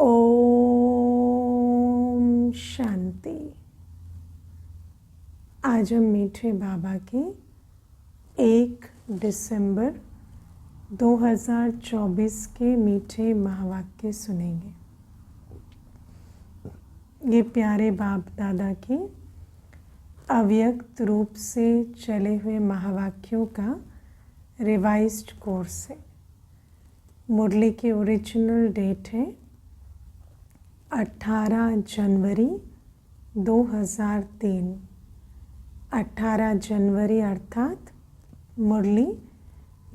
ओम शांति। आज हम मीठे बाबा के 1 दिसंबर 2024 के मीठे महावाक्य सुनेंगे। ये प्यारे बाप दादा के अव्यक्त रूप से चले हुए महावाक्यों का रिवाइज्ड कोर्स है। मुरली की ओरिजिनल डेट है 18 जनवरी 2003। 18 जनवरी अर्थात मुरली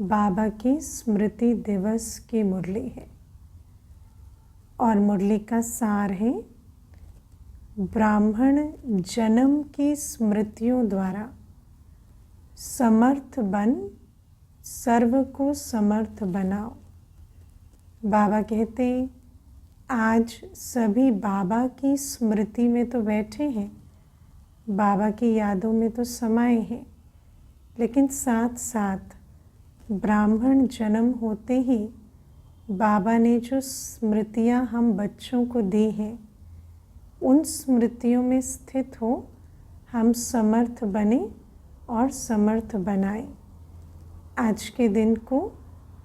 बाबा की स्मृति दिवस की मुरली है और मुरली का सार है ब्राह्मण जन्म की स्मृतियों द्वारा समर्थ बन सर्व को समर्थ बनाओ। बाबा कहते आज सभी बाबा की स्मृति में तो बैठे हैं, बाबा की यादों में तो समाये हैं, लेकिन साथ साथ ब्राह्मण जन्म होते ही बाबा ने जो स्मृतियां हम बच्चों को दी हैं, उन स्मृतियों में स्थित हो हम समर्थ बने और समर्थ बनाएं। आज के दिन को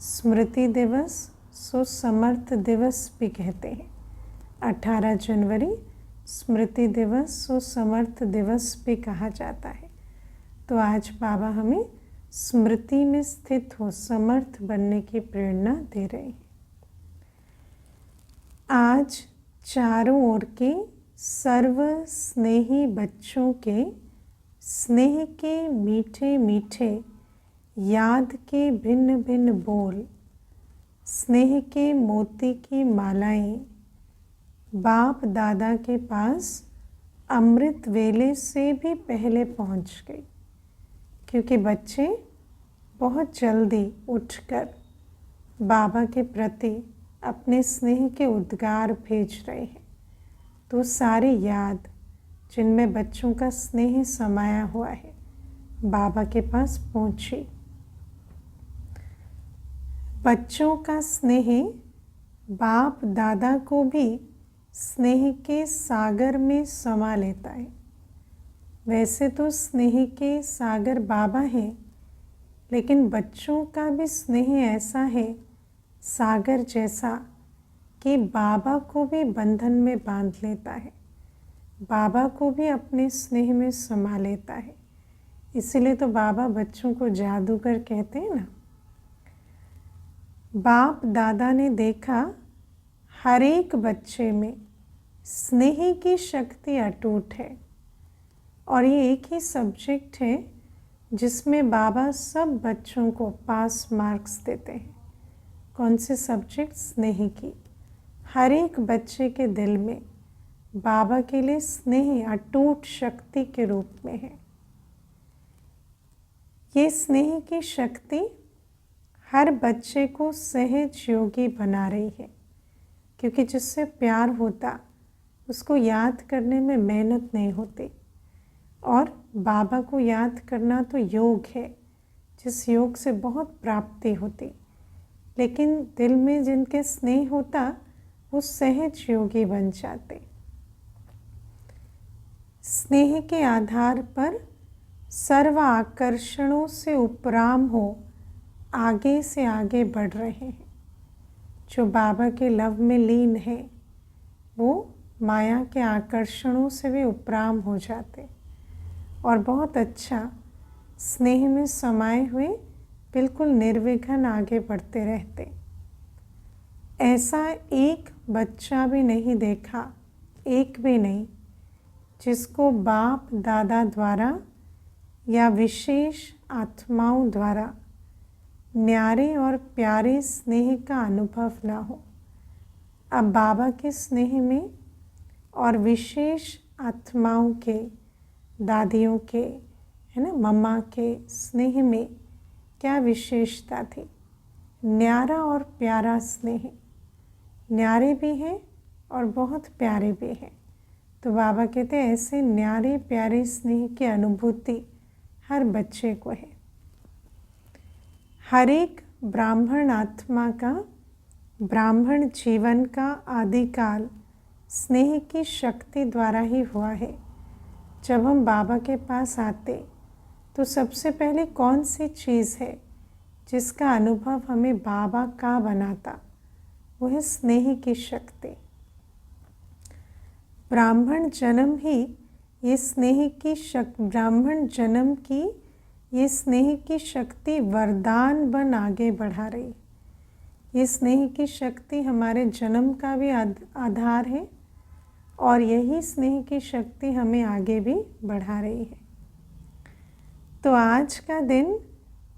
स्मृति दिवस सो समर्थ दिवस भी कहते हैं। 18 जनवरी स्मृति दिवस सो समर्थ दिवस भी कहा जाता है। तो आज बाबा हमें स्मृति में स्थित हो समर्थ बनने की प्रेरणा दे रहे हैं। आज चारों ओर के सर्व स्नेही बच्चों के स्नेह के मीठे मीठे याद के भिन्न भिन्न बोल, स्नेह के मोती की मालाएं बाप दादा के पास अमृत वेले से भी पहले पहुंच गई, क्योंकि बच्चे बहुत जल्दी उठकर बाबा के प्रति अपने स्नेह के उद्गार भेज रहे हैं। तो सारी याद जिनमें बच्चों का स्नेह समाया हुआ है बाबा के पास पहुंची। बच्चों का स्नेह बाप दादा को भी स्नेह के सागर में समा लेता है। वैसे तो स्नेह के सागर बाबा हैं, लेकिन बच्चों का भी स्नेह ऐसा है सागर जैसा कि बाबा को भी बंधन में बांध लेता है, बाबा को भी अपने स्नेह में समा लेता है। इसीलिए तो बाबा बच्चों को जादूगर कहते हैं ना। बाप दादा ने देखा हर एक बच्चे में स्नेह की शक्ति अटूट है और ये एक ही सब्जेक्ट है जिसमें बाबा सब बच्चों को पास मार्क्स देते हैं। कौन से सब्जेक्ट? स्नेह की। हर एक बच्चे के दिल में बाबा के लिए स्नेह अटूट शक्ति के रूप में है। ये स्नेह की शक्ति हर बच्चे को सहज योगी बना रही है, क्योंकि जिससे प्यार होता उसको याद करने में मेहनत नहीं होती। और बाबा को याद करना तो योग है, जिस योग से बहुत प्राप्ति होती। लेकिन दिल में जिनके स्नेह होता वो सहज योगी बन जाते। स्नेह के आधार पर सर्व आकर्षणों से उपराम हो आगे से आगे बढ़ रहे हैं। जो बाबा के लव में लीन है वो माया के आकर्षणों से भी उपराम हो जाते और बहुत अच्छा स्नेह में समाये हुए बिल्कुल निर्विघ्न आगे बढ़ते रहते। ऐसा एक बच्चा भी नहीं देखा, एक भी नहीं, जिसको बाप दादा द्वारा या विशेष आत्माओं द्वारा न्यारे और प्यारे स्नेह का अनुभव ना हो। अब बाबा के स्नेह में और विशेष आत्माओं के, दादियों के, है ना, मम्मा के स्नेह में क्या विशेषता थी? न्यारा और प्यारा स्नेह। न्यारे भी हैं और बहुत प्यारे भी हैं। तो बाबा कहते हैं ऐसे न्यारे प्यारे स्नेह की अनुभूति हर बच्चे को है। हर एक ब्राह्मण आत्मा का ब्राह्मण जीवन का आदिकाल स्नेह की शक्ति द्वारा ही हुआ है। जब हम बाबा के पास आते तो सबसे पहले कौन सी चीज़ है जिसका अनुभव हमें बाबा का बनाता? वो है स्नेह की शक्ति। ब्राह्मण जन्म ही ये स्नेह की ब्राह्मण जन्म की ये स्नेह की शक्ति वरदान बन आगे बढ़ा रही। ये स्नेह की शक्ति हमारे जन्म का भी आधार है और यही स्नेह की शक्ति हमें आगे भी बढ़ा रही है। तो आज का दिन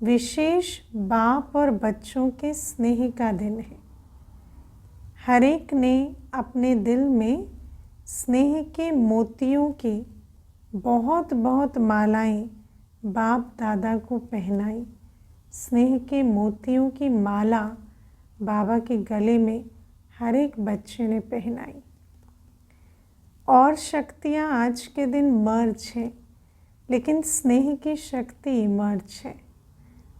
विशेष बाप और बच्चों के स्नेह का दिन है। हर एक ने अपने दिल में स्नेह के मोतियों की बहुत बहुत मालाएं बाप दादा को पहनाई। स्नेह के मोतियों की माला बाबा के गले में हर एक बच्चे ने पहनाई। और शक्तियाँ आज के दिन मर्ज है, लेकिन स्नेह की शक्ति इमर्ज है।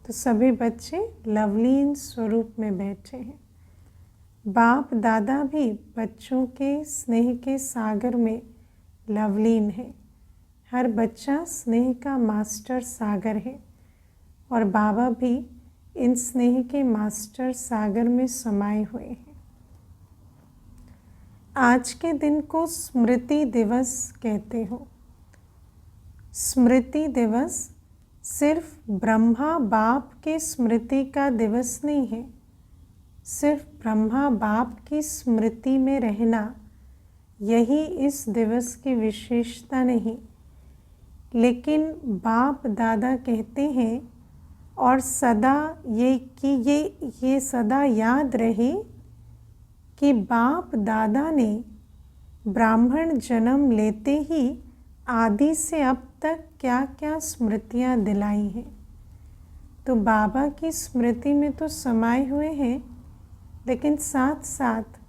तो सभी बच्चे लवलीन स्वरूप में बैठे हैं। बाप दादा भी बच्चों के स्नेह के सागर में लवलीन है। हर बच्चा स्नेह का मास्टर सागर है और बाबा भी इन स्नेह के मास्टर सागर में समाये हुए हैं। आज के दिन को स्मृति दिवस कहते हो। स्मृति दिवस सिर्फ ब्रह्मा बाप के स्मृति का दिवस नहीं है। सिर्फ ब्रह्मा बाप की स्मृति में रहना यही इस दिवस की विशेषता नहीं, लेकिन बाप दादा कहते हैं और सदा ये सदा याद रहे कि बाप दादा ने ब्राह्मण जन्म लेते ही आदि से अब तक क्या क्या स्मृतियाँ दिलाई हैं। तो बाबा की स्मृति में तो समाये हुए हैं, लेकिन साथ साथ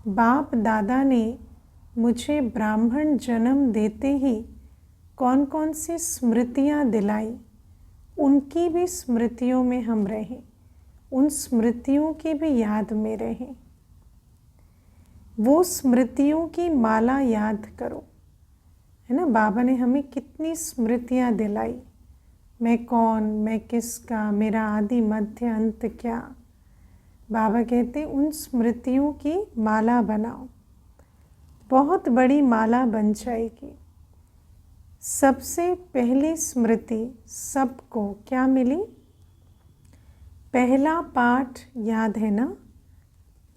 बाप दादा ने मुझे ब्राह्मण जन्म देते ही कौन कौन सी स्मृतियाँ दिलाई, उनकी भी स्मृतियों में हम रहें, उन स्मृतियों की भी याद में रहें। वो स्मृतियों की माला याद करो, है ना। बाबा ने हमें कितनी स्मृतियाँ दिलाई। मैं कौन, मैं किसका, मेरा आदि मध्य अंत क्या। बाबा कहते उन स्मृतियों की माला बनाओ, बहुत बड़ी माला बन जाएगी। सबसे पहली स्मृति सबको क्या मिली? पहला पाठ याद है ना,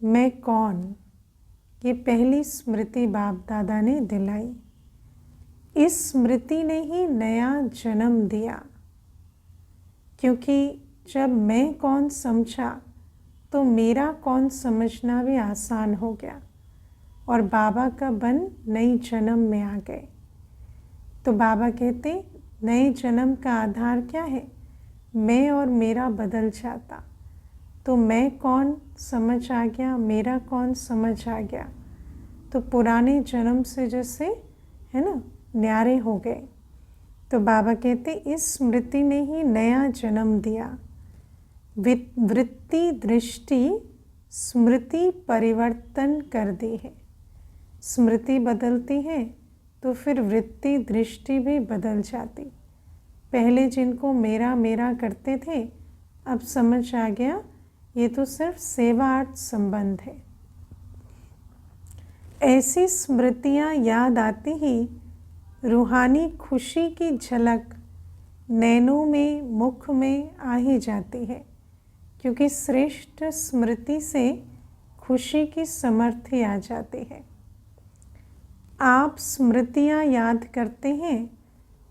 मैं कौन। ये पहली स्मृति बाप दादा ने दिलाई। इस स्मृति ने ही नया जन्म दिया, क्योंकि जब मैं कौन समझा तो मेरा कौन समझना भी आसान हो गया और बाबा का बन नई जन्म में आ गए। तो बाबा कहते नए जन्म का आधार क्या है? मैं और मेरा बदल जाता। तो मैं कौन समझ आ गया, मेरा कौन समझ आ गया, तो पुराने जन्म से जैसे है ना न्यारे हो गए। तो बाबा कहते इस स्मृति ने ही नया जन्म दिया। वृत्ति दृष्टि स्मृति परिवर्तन कर दी है। स्मृति बदलती है तो फिर वृत्ति दृष्टि भी बदल जाती। पहले जिनको मेरा मेरा करते थे, अब समझ आ गया ये तो सिर्फ सेवार्थ संबंध है। ऐसी स्मृतियाँ याद आती ही रूहानी खुशी की झलक नैनों में, मुख में आ ही जाती है, क्योंकि श्रेष्ठ स्मृति से खुशी की समर्थी आ जाती है। आप स्मृतियाँ याद करते हैं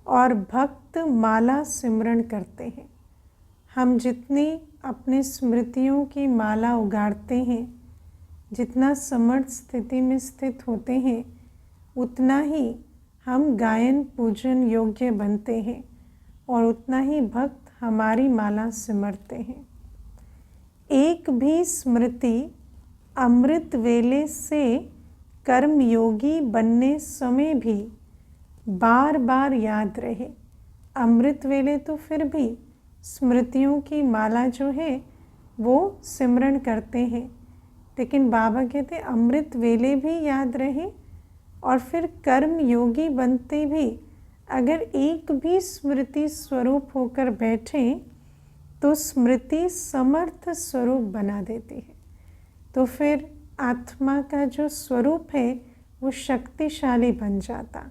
और भक्त माला सिमरण करते हैं। हम जितनी अपने स्मृतियों की माला उगाड़ते हैं, जितना समर्थ स्थिति में स्थित होते हैं, उतना ही हम गायन पूजन योग्य बनते हैं और उतना ही भक्त हमारी माला सिमरते हैं। एक भी स्मृति अमृत वेले से कर्मयोगी बनने समय भी बार बार याद रहे। अमृत वेले तो फिर भी स्मृतियों की माला जो है वो सिमरन करते हैं, लेकिन बाबा कहते अमृत वेले भी याद रहे और फिर कर्म योगी बनते भी अगर एक भी स्मृति स्वरूप होकर बैठे तो स्मृति समर्थ स्वरूप बना देती है। तो फिर आत्मा का जो स्वरूप है वो शक्तिशाली बन जाता,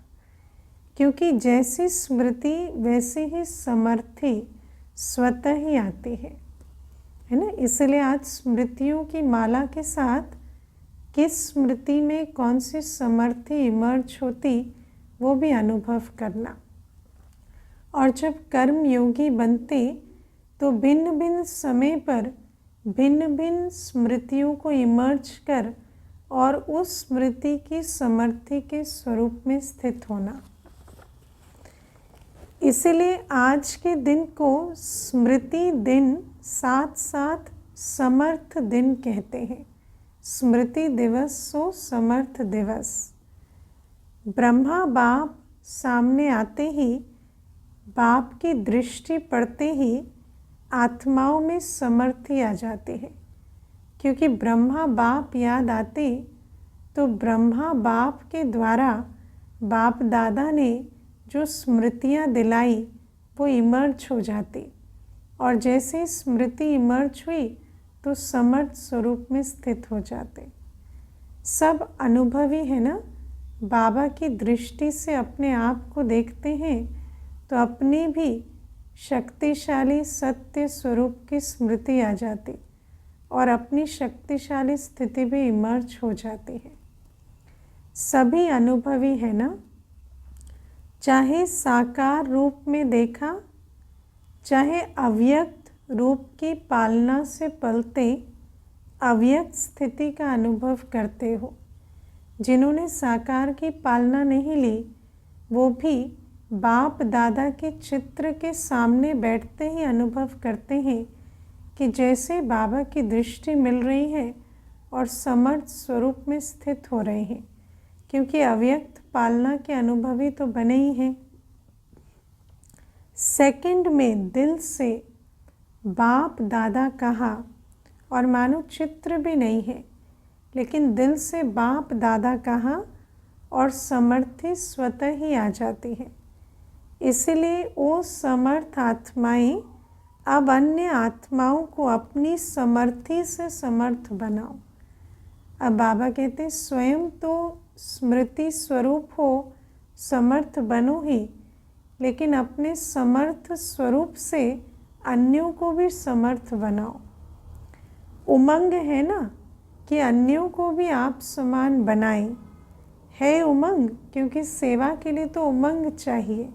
क्योंकि जैसी स्मृति वैसी ही समर्थी स्वतः ही आती है ना। इसलिए आज स्मृतियों की माला के साथ किस स्मृति में कौन सी समर्थी इमर्ज होती वो भी अनुभव करना। और जब कर्म योगी बनते तो भिन्न भिन्न समय पर भिन्न भिन्न स्मृतियों को इमर्ज कर और उस स्मृति की समर्थी के स्वरूप में स्थित होना। इसीलिए आज के दिन को स्मृति दिन साथ साथ समर्थ दिन कहते हैं। स्मृति दिवस सो समर्थ दिवस। ब्रह्मा बाप सामने आते ही, बाप की दृष्टि पड़ते ही आत्माओं में समर्थी आ जाती है, क्योंकि ब्रह्मा बाप याद आते तो ब्रह्मा बाप के द्वारा बाप दादा ने जो स्मृतियाँ दिलाई वो इमर्ज हो जाती, और जैसे स्मृति इमर्ज हुई तो समर्थ स्वरूप में स्थित हो जाते। सब अनुभवी है ना, बाबा की दृष्टि से अपने आप को देखते हैं तो अपनी भी शक्तिशाली सत्य स्वरूप की स्मृति आ जाती और अपनी शक्तिशाली स्थिति भी इमर्ज हो जाती है। सभी अनुभवी है ना, चाहे साकार रूप में देखा, चाहे अव्यक्त रूप की पालना से पलते अव्यक्त स्थिति का अनुभव करते हो। जिन्होंने साकार की पालना नहीं ली वो भी बाप दादा के चित्र के सामने बैठते ही अनुभव करते हैं कि जैसे बाबा की दृष्टि मिल रही है और समर्थ स्वरूप में स्थित हो रहे हैं, क्योंकि अव्यक्त पालना के अनुभवी तो बने ही हैं। सेकंड में दिल से बाप दादा कहा और मानो चित्र भी नहीं है, लेकिन दिल से बाप दादा कहा और समर्थी स्वतः ही आ जाती है। इसलिए वो समर्थ आत्माएं अब अन्य आत्माओं को अपनी समर्थी से समर्थ बनाओ। अब बाबा कहते स्वयं तो स्मृति स्वरूप हो, समर्थ बनो ही, लेकिन अपने समर्थ स्वरूप से अन्यों को भी समर्थ बनाओ। उमंग है ना कि अन्यों को भी आप समान बनाएं, है उमंग, क्योंकि सेवा के लिए तो उमंग चाहिए।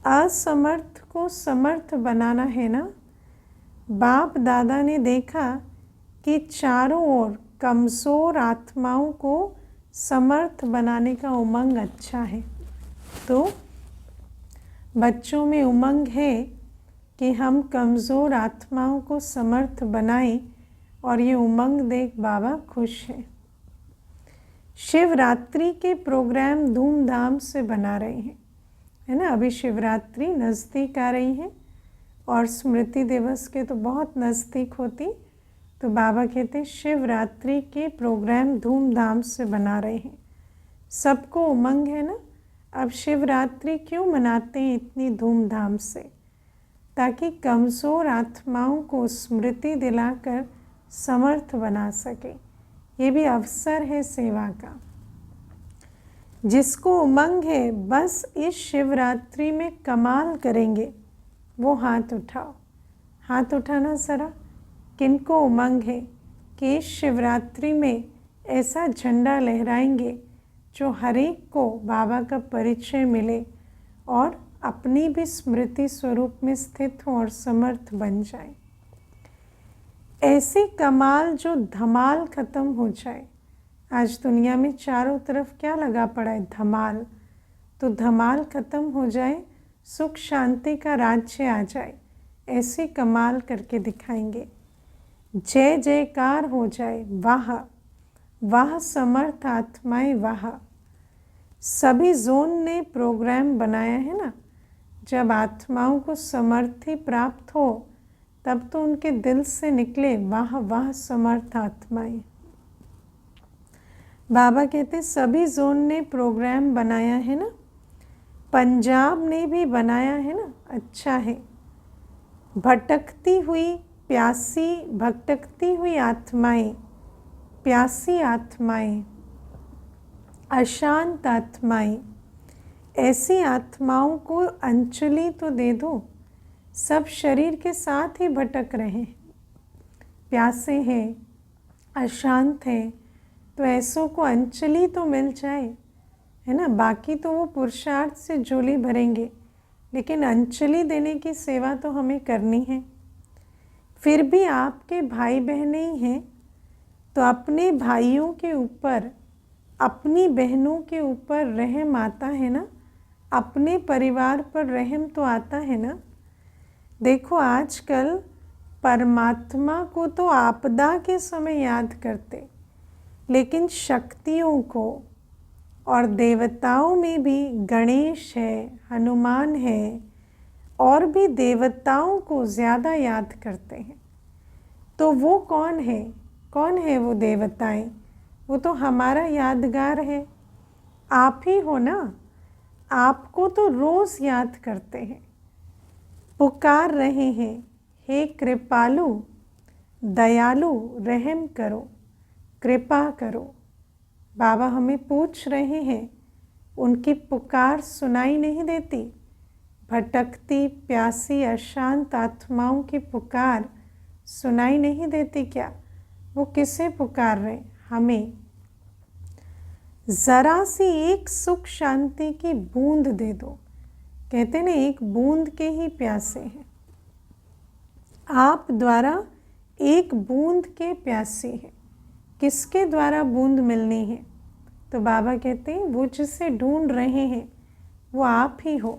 असमर्थ को समर्थ बनाना है ना। बाप दादा ने देखा कि चारों ओर कमज़ोर आत्माओं को समर्थ बनाने का उमंग अच्छा है, तो बच्चों में उमंग है कि हम कमज़ोर आत्माओं को समर्थ बनाएं, और ये उमंग देख बाबा खुश है। शिवरात्रि के प्रोग्राम धूमधाम से बना रहे हैं, है ना। अभी शिवरात्रि नज़दीक आ रही है और स्मृति दिवस के तो बहुत नज़दीक होती, तो बाबा कहते शिवरात्रि के प्रोग्राम धूमधाम से बना रहे हैं। सबको उमंग है ना। अब शिवरात्रि क्यों मनाते हैं इतनी धूमधाम से? ताकि कमज़ोर आत्माओं को स्मृति दिलाकर समर्थ बना सके। ये भी अवसर है सेवा का। जिसको उमंग है बस इस शिवरात्रि में कमाल करेंगे, वो हाथ उठाओ। हाथ उठाना ज़रा। किनको उमंग है कि इस शिवरात्रि में ऐसा झंडा लहराएंगे जो हर एक को बाबा का परिचय मिले और अपनी भी स्मृति स्वरूप में स्थित हो और समर्थ बन जाए। ऐसी कमाल जो धमाल ख़त्म हो जाए। आज दुनिया में चारों तरफ क्या लगा पड़ा है? धमाल। तो धमाल ख़त्म हो जाए, सुख शांति का राज्य आ जाए, ऐसी कमाल करके दिखाएंगे। जय जयकार हो जाए, वाह वाह समर्थ आत्माएं वाह। सभी जोन ने प्रोग्राम बनाया है ना। जब आत्माओं को समर्थी प्राप्त हो तब तो उनके दिल से निकले वाह वाह समर्थ आत्माएं। बाबा कहते सभी जोन ने प्रोग्राम बनाया है ना, पंजाब ने भी बनाया है ना, अच्छा है। भटकती हुई प्यासी, भटकती हुई आत्माएं, प्यासी आत्माएं, अशांत आत्माएं, ऐसी आत्माओं को अंजलि तो दे दो। सब शरीर के साथ ही भटक रहे हैं, प्यासे हैं, अशांत हैं, तो ऐसों को अंजलि तो मिल जाए, है ना। बाकी तो वो पुरुषार्थ से झोली भरेंगे, लेकिन अंजलि देने की सेवा तो हमें करनी है। फिर भी आपके भाई बहनें ही हैं, तो अपने भाइयों के ऊपर, अपनी बहनों के ऊपर रहम आता है ना, अपने परिवार पर रहम तो आता है ना। देखो आजकल परमात्मा को तो आपदा के समय याद करते, लेकिन शक्तियों को और देवताओं में भी गणेश है, हनुमान है, और भी देवताओं को ज़्यादा याद करते हैं। तो वो कौन है, कौन है वो देवताएं? वो तो हमारा यादगार है, आप ही हो ना। आपको तो रोज़ याद करते हैं, पुकार रहे हैं, हे कृपालु, दयालु, रहम करो, कृपा करो। बाबा हमें पूछ रहे हैं, उनकी पुकार सुनाई नहीं देती? भटकती प्यासी अशांत आत्माओं की पुकार सुनाई नहीं देती क्या? वो किसे पुकार रहे? हमें। ज़रा सी एक सुख शांति की बूंद दे दो। कहते ना, एक बूंद के ही प्यासे हैं, आप द्वारा एक बूंद के प्यासे हैं। किसके द्वारा बूंद मिलनी है? तो बाबा कहते हैं वो जिसे ढूंढ रहे हैं वो आप ही हो।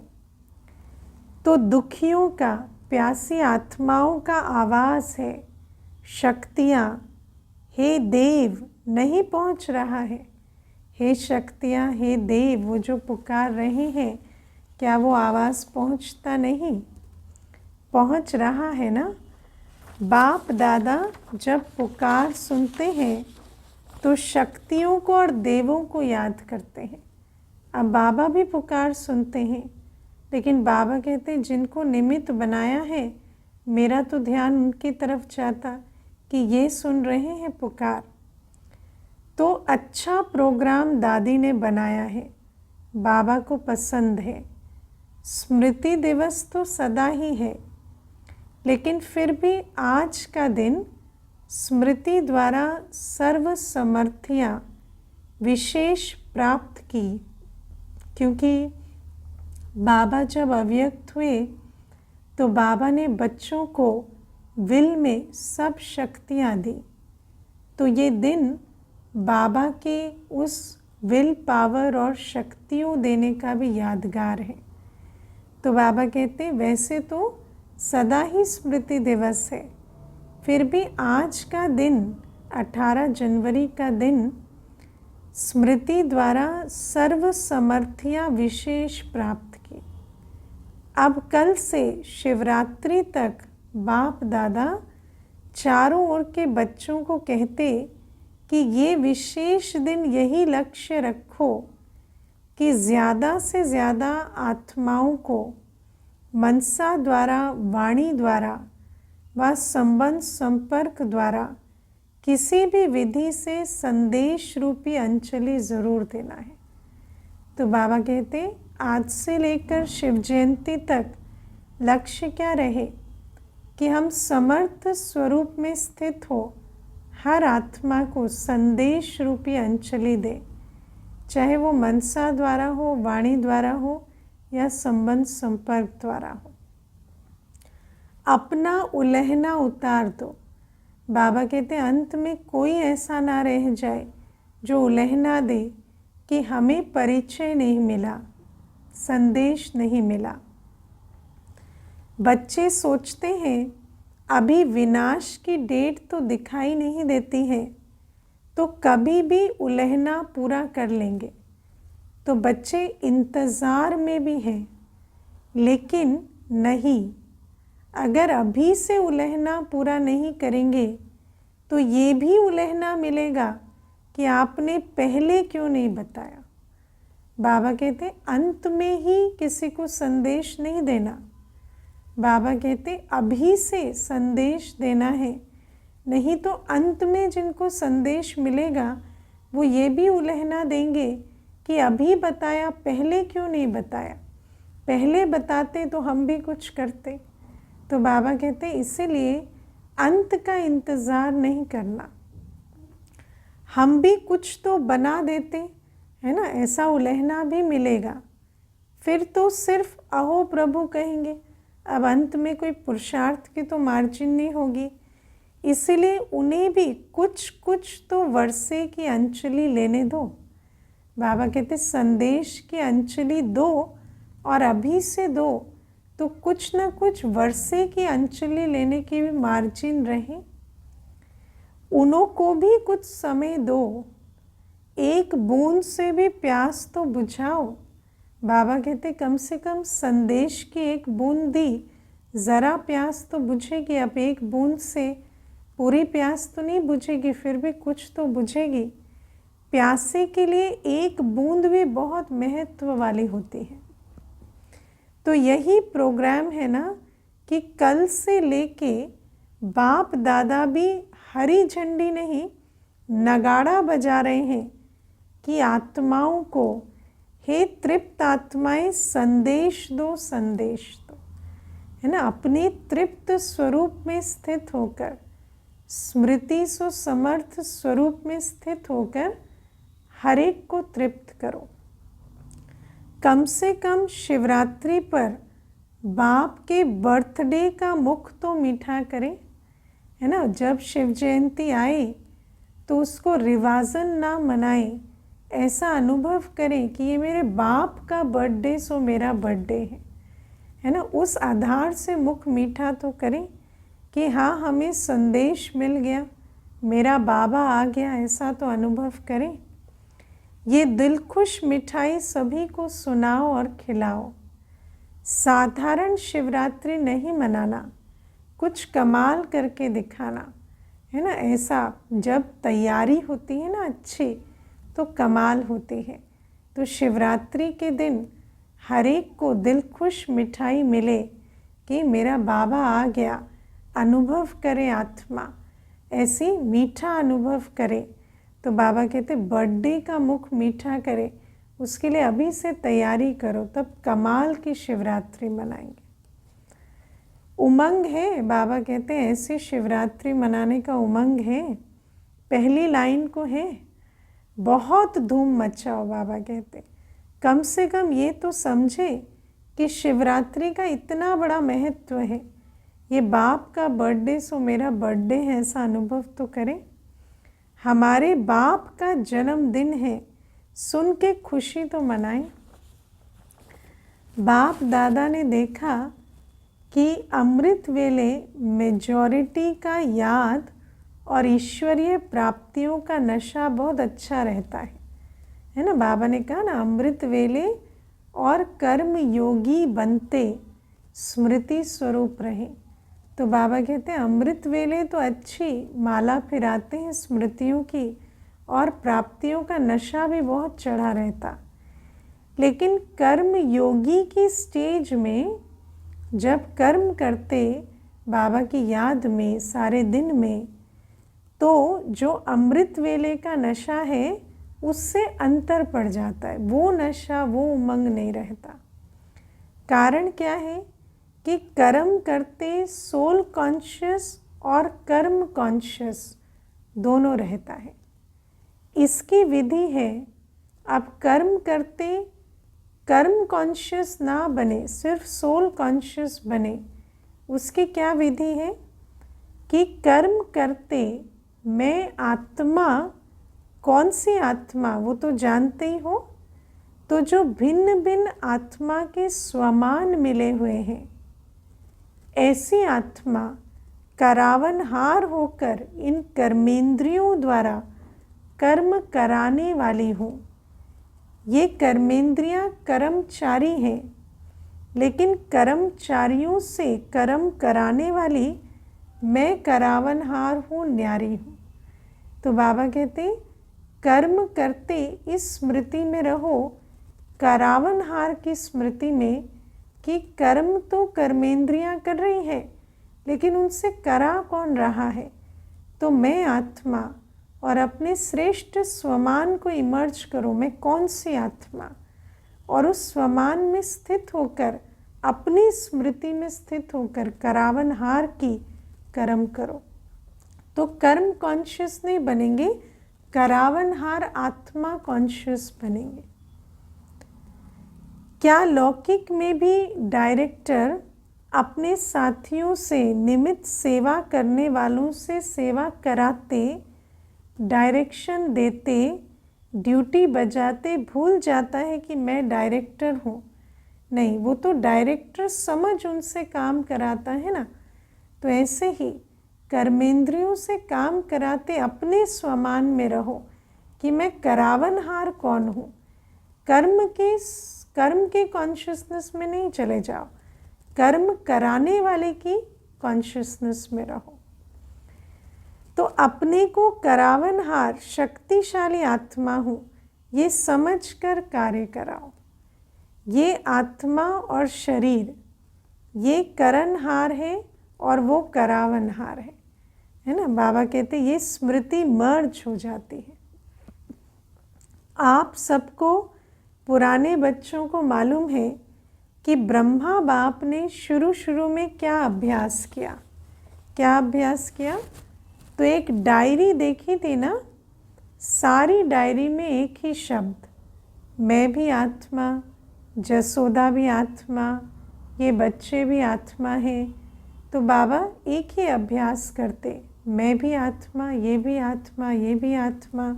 तो दुखियों का, प्यासी आत्माओं का आवाज़ है, शक्तियाँ, हे देव, नहीं पहुँच रहा है। हे शक्तियाँ, हे देव, वो जो पुकार रहे हैं, क्या वो आवाज़ पहुँचता नहीं? पहुँच रहा है ना। बाप दादा जब पुकार सुनते हैं तो शक्तियों को और देवों को याद करते हैं। अब बाबा भी पुकार सुनते हैं, लेकिन बाबा कहते हैं जिनको निमित्त बनाया है, मेरा तो ध्यान उनकी तरफ जाता कि ये सुन रहे हैं पुकार। तो अच्छा प्रोग्राम दादी ने बनाया है, बाबा को पसंद है। स्मृति दिवस तो सदा ही है, लेकिन फिर भी आज का दिन स्मृति द्वारा सर्व समर्थियाँ विशेष प्राप्त की, क्योंकि बाबा जब अव्यक्त हुए तो बाबा ने बच्चों को विल में सब शक्तियाँ दी। तो ये दिन बाबा के उस विल पावर और शक्तियों देने का भी यादगार है। तो बाबा कहते वैसे तो सदा ही स्मृति दिवस है, फिर भी आज का दिन 18 जनवरी का दिन स्मृति द्वारा सर्व समर्थियाँ विशेष प्राप्त की। अब कल से शिवरात्रि तक बाप दादा चारों ओर के बच्चों को कहते कि ये विशेष दिन यही लक्ष्य रखो कि ज़्यादा से ज़्यादा आत्माओं को मनसा द्वारा, वाणी द्वारा व संबंध संपर्क द्वारा किसी भी विधि से संदेश रूपी अंजलि ज़रूर देना है। तो बाबा कहते आज से लेकर शिव जयंती तक लक्ष्य क्या रहे कि हम समर्थ स्वरूप में स्थित हो हर आत्मा को संदेश रूपी अंजलि दे, चाहे वो मनसा द्वारा हो, वाणी द्वारा हो या संबंध संपर्क द्वारा हो। अपना उलहना उतार दो। बाबा कहते अंत में कोई ऐसा ना रह जाए जो उलहना दे कि हमें परिचय नहीं मिला, संदेश नहीं मिला। बच्चे सोचते हैं अभी विनाश की डेट तो दिखाई नहीं देती है, तो कभी भी उलहना पूरा कर लेंगे। तो बच्चे इंतज़ार में भी हैं, लेकिन नहीं, अगर अभी से उलहना पूरा नहीं करेंगे तो ये भी उलहना मिलेगा कि आपने पहले क्यों नहीं बताया। बाबा कहते अंत में ही किसी को संदेश नहीं देना। बाबा कहते अभी से संदेश देना है, नहीं तो अंत में जिनको संदेश मिलेगा वो ये भी उलहना देंगे कि अभी बताया, पहले क्यों नहीं बताया, पहले बताते तो हम भी कुछ करते। तो बाबा कहते इसीलिए अंत का इंतज़ार नहीं करना। हम भी कुछ तो बना देते है ना, ऐसा उलहना भी मिलेगा, फिर तो सिर्फ अहो प्रभु कहेंगे। अब अंत में कोई पुरुषार्थ की तो मार्जिन नहीं होगी, इसीलिए उन्हें भी कुछ कुछ तो वर्षे की अंजलि लेने दो। बाबा कहते संदेश की अंजलि दो और अभी से दो तो कुछ ना कुछ वर्षे की अंजलि लेने की भी मार्जिन रहे। उन्हों को भी कुछ समय दो, एक बूंद से भी प्यास तो बुझाओ। बाबा कहते कम से कम संदेश की एक बूंद दी, ज़रा प्यास तो बुझेगी। अब एक बूंद से पूरी प्यास तो नहीं बुझेगी, फिर भी कुछ तो बुझेगी। प्यासे के लिए एक बूंद भी बहुत महत्व वाली होती है। तो यही प्रोग्राम है ना कि कल से लेके बाप दादा भी हरी झंडी नहीं नगाड़ा बजा रहे हैं कि आत्माओं को हे तृप्त आत्माएं संदेश दो, संदेश दो, है ना। अपने तृप्त स्वरूप में स्थित होकर, स्मृति सो समर्थ स्वरूप में स्थित होकर हर एक को तृप्त करो। कम से कम शिवरात्रि पर बाप के बर्थडे का मुख तो मीठा करें, है ना। जब शिव जयंती आए तो उसको रिवाजन ना मनाएं, ऐसा अनुभव करें कि ये मेरे बाप का बर्थडे सो मेरा बर्थडे है ना। उस आधार से मुख मीठा तो करें कि हाँ हमें संदेश मिल गया, मेरा बाबा आ गया, ऐसा तो अनुभव करें। ये दिल खुश मिठाई सभी को सुनाओ और खिलाओ। साधारण शिवरात्रि नहीं मनाना, कुछ कमाल करके दिखाना, है ना। ऐसा जब तैयारी होती है ना अच्छी तो कमाल होती है। तो शिवरात्रि के दिन हर एक को दिल खुश मिठाई मिले कि मेरा बाबा आ गया, अनुभव करे आत्मा, ऐसी मीठा अनुभव करे। तो बाबा कहते बर्थडे का मुख मीठा करे, उसके लिए अभी से तैयारी करो, तब कमाल की शिवरात्रि मनाएंगे। उमंग है, बाबा कहते हैं ऐसी शिवरात्रि मनाने का उमंग है। पहली लाइन को है बहुत धूम मचाओ। बाबा कहते कम से कम ये तो समझे कि शिवरात्रि का इतना बड़ा महत्व है, ये बाप का बर्थडे सो मेरा बर्थडे है, ऐसा अनुभव तो करें। हमारे बाप का जन्मदिन है, सुन के खुशी तो मनाएं। बाप दादा ने देखा कि अमृत वेले मेजॉरिटी का याद और ईश्वरीय प्राप्तियों का नशा बहुत अच्छा रहता है ना। बाबा ने कहा ना अमृत वेले और कर्म योगी बनते स्मृति स्वरूप रहे। तो बाबा कहते हैं अमृत वेले तो अच्छी माला फिराते हैं स्मृतियों की, और प्राप्तियों का नशा भी बहुत चढ़ा रहता। लेकिन कर्म योगी की स्टेज में जब कर्म करते बाबा की याद में सारे दिन में, तो जो अमृत वेले का नशा है उससे अंतर पड़ जाता है, वो नशा वो उमंग नहीं रहता। कारण क्या है कि कर्म करते सोल कॉन्शियस और कर्म कॉन्शियस दोनों रहता है। इसकी विधि है अब कर्म करते कर्म कॉन्शियस ना बने, सिर्फ सोल कॉन्शियस बने। उसकी क्या विधि है कि कर्म करते मैं आत्मा, कौन सी आत्मा वो तो जानते ही हो, तो जो भिन्न भिन्न आत्मा के स्वमान मिले हुए हैं, ऐसी आत्मा करावनहार होकर इन कर्मेंद्रियों द्वारा कर्म कराने वाली हूँ। ये कर्मेंद्रियाँ कर्मचारी हैं, लेकिन कर्मचारियों से कर्म कराने वाली मैं करावनहार हूँ, न्यारी हूँ। तो बाबा कहते कर्म करते इस स्मृति में रहो, करावनहार की स्मृति में, कि कर्म तो कर्मेंद्रियां कर रही है, लेकिन उनसे करा कौन रहा है? तो मैं आत्मा, और अपने श्रेष्ठ स्वमान को इमर्ज करो, मैं कौन सी आत्मा, और उस स्वमान में स्थित होकर, अपनी स्मृति में स्थित होकर करावनहार की कर्म करो। तो कर्म कॉन्शियस नहीं बनेंगे, करावनहार आत्मा कॉन्शियस बनेंगे। क्या लौकिक में भी डायरेक्टर अपने साथियों से, निमित्त सेवा करने वालों से सेवा कराते, डायरेक्शन देते, ड्यूटी बजाते भूल जाता है कि मैं डायरेक्टर हूँ? नहीं, वो तो डायरेक्टर समझ उनसे काम कराता है ना। तो ऐसे ही कर्मेंद्रियों से काम कराते अपने स्वमान में रहो कि मैं करावनहार कौन हूँ। कर्म के कॉन्शियसनेस में नहीं चले जाओ, कर्म कराने वाले की कॉन्शियसनेस में रहो। तो अपने को करावनहार शक्तिशाली आत्मा हूँ ये समझकर कार्य कराओ। ये आत्मा और शरीर, ये करनहार है और वो करावनहार है ना। बाबा कहते ये स्मृति मर्ज हो जाती है। आप सबको, पुराने बच्चों को मालूम है कि ब्रह्मा बाप ने शुरू में क्या अभ्यास किया। क्या अभ्यास किया? तो एक डायरी देखी थी ना, सारी डायरी में एक ही शब्द, मैं भी आत्मा, जसोदा भी आत्मा, ये बच्चे भी आत्मा हैं। तो बाबा एक ही अभ्यास करते, मैं भी आत्मा, ये भी आत्मा, ये भी आत्मा,